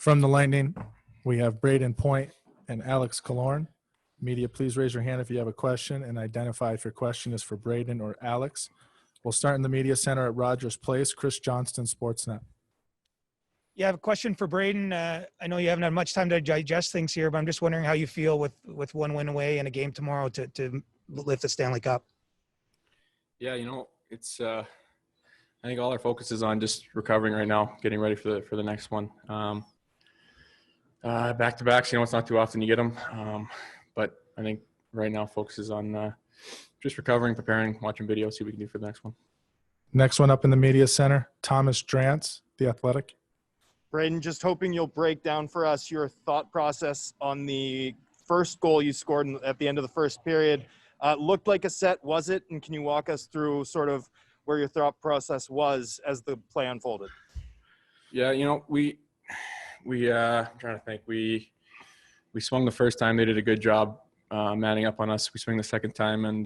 From the Lightning, we have Brayden Point and Alex Killorn. Media, please raise your hand if you have a question and identify if your question is for Brayden or Alex. We'll start in the media center at Rogers Place. Chris Johnston, Sportsnet. Yeah, I have a question for Brayden. I know you haven't had much time to digest things here, but I'm just wondering how you feel with one win away and a game tomorrow to lift the Stanley Cup. Yeah, it's I think all our focus is on just recovering right now, getting ready for the next one. Back-to-backs, it's not too often you get them, but I think right now focus is on just recovering, preparing, watching video, see what we can do for the next one. Next one up in the media center, Thomas Drance, The Athletic. Brayden, just hoping you'll break down for us your thought process on the first goal you scored at the end of the first period. Looked like a set, was it? And can you walk us through sort of where your thought process was as the play unfolded? Yeah, we I'm trying to think. We swung the first time. They did a good job manning up on us. We swing the second time, and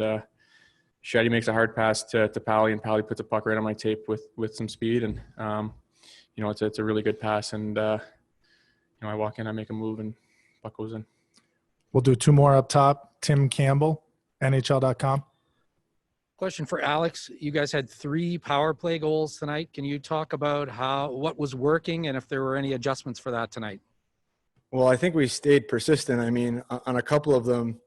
Shetty makes a hard pass to Pally, and Pally puts a puck right on my tape with some speed, and it's a really good pass, and I walk in, I make a move, and puck goes in. We'll do two more up top. Tim Campbell, NHL.com. Question for Alex. You guys had 3 power play goals tonight. Can you talk about what was working and if there were any adjustments for that tonight? Well, I think we stayed persistent. I mean, on a couple of them,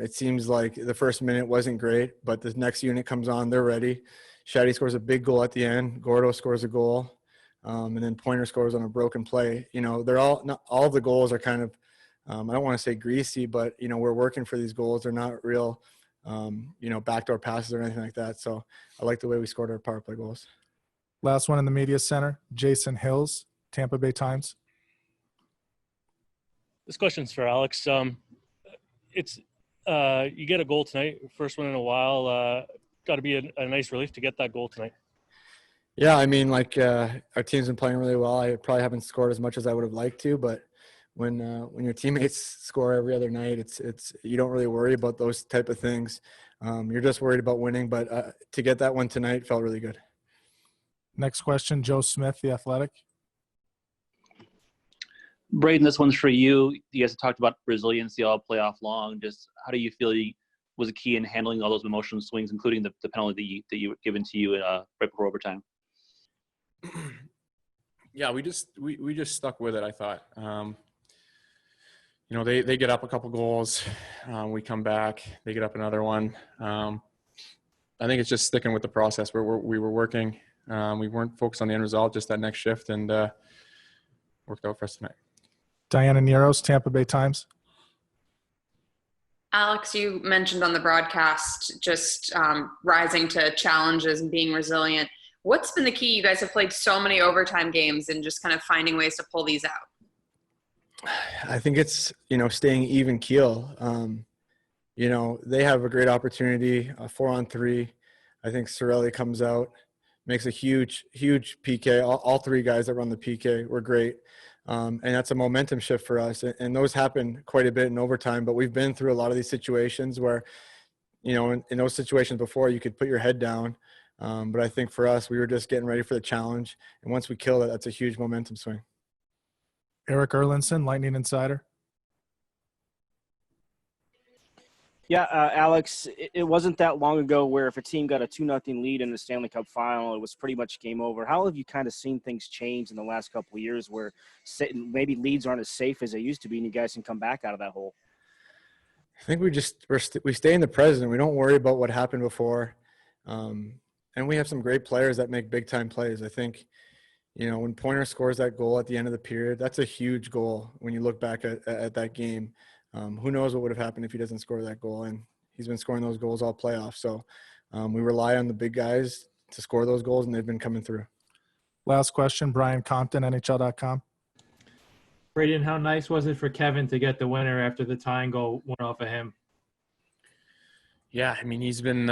it seems like the first minute wasn't great, but the next unit comes on, they're ready. Shetty scores a big goal at the end. Gordo scores a goal. And then Pointer scores on a broken play. They're all of the goals are kind of, I don't want to say greasy, but, we're working for these goals. They're not real, backdoor passes or anything like that. So I like the way we scored our power play goals. Last one in the media center, Jason Hills, Tampa Bay Times. This question's for Alex. It's you get a goal tonight, first one in a while. Got to be a nice relief to get that goal tonight. Yeah, I mean, our team's been playing really well. I probably haven't scored as much as I would have liked to, but when your teammates score every other night, it's you don't really worry about those type of things. You're just worried about winning, but to get that one tonight felt really good. Next question, Joe Smith, The Athletic. Brayden, this one's for you. You guys have talked about resiliency all playoff long. Just how do you feel was a key in handling all those emotional swings, including the penalty that you were given to you right before overtime? Yeah, we just stuck with it, I thought. They get up a couple goals. We come back. They get up another one. I think it's just sticking with the process where we were working. We weren't focused on the end result, just that next shift, and worked out for us tonight. Diana Neros, Tampa Bay Times. Alex, you mentioned on the broadcast just rising to challenges and being resilient. What's been the key? You guys have played so many overtime games and just kind of finding ways to pull these out. I think it's, staying even keel. They have a great opportunity, 4-on-3. I think Cirelli comes out, makes a huge, huge PK. All 3 guys that run the PK were great. And that's a momentum shift for us. And those happen quite a bit in overtime, but we've been through a lot of these situations where, in those situations before you could put your head down. But I think for us, we were just getting ready for the challenge. And once we kill it, that's a huge momentum swing. Eric Erlinson, Lightning Insider. Yeah, Alex, it wasn't that long ago where if a team got a 2-0 lead in the Stanley Cup final, it was pretty much game over. How have you kind of seen things change in the last couple of years where maybe leads aren't as safe as they used to be and you guys can come back out of that hole? I think we stay in the present. We don't worry about what happened before. And we have some great players that make big-time plays. I think, when Pointer scores that goal at the end of the period, that's a huge goal when you look back at that game. Who knows what would have happened if he doesn't score that goal, and he's been scoring those goals all playoffs. So we rely on the big guys to score those goals, and they've been coming through. Last question, Brian Compton, NHL.com. Brayden, how nice was it for Kevin to get the winner after the tying goal went off of him? Yeah, I mean, he's been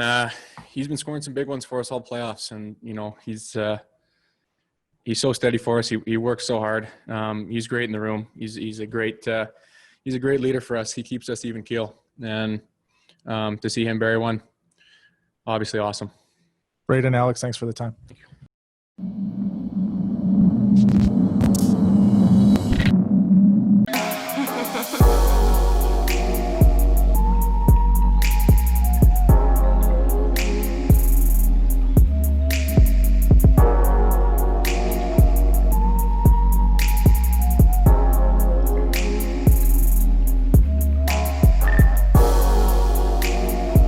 scoring some big ones for us all playoffs, and he's so steady for us. He works so hard. He's great in the room. He's a great leader for us. He keeps us even keel, and to see him bury one, obviously awesome. Brayden, Alex, thanks for the time. Thank you.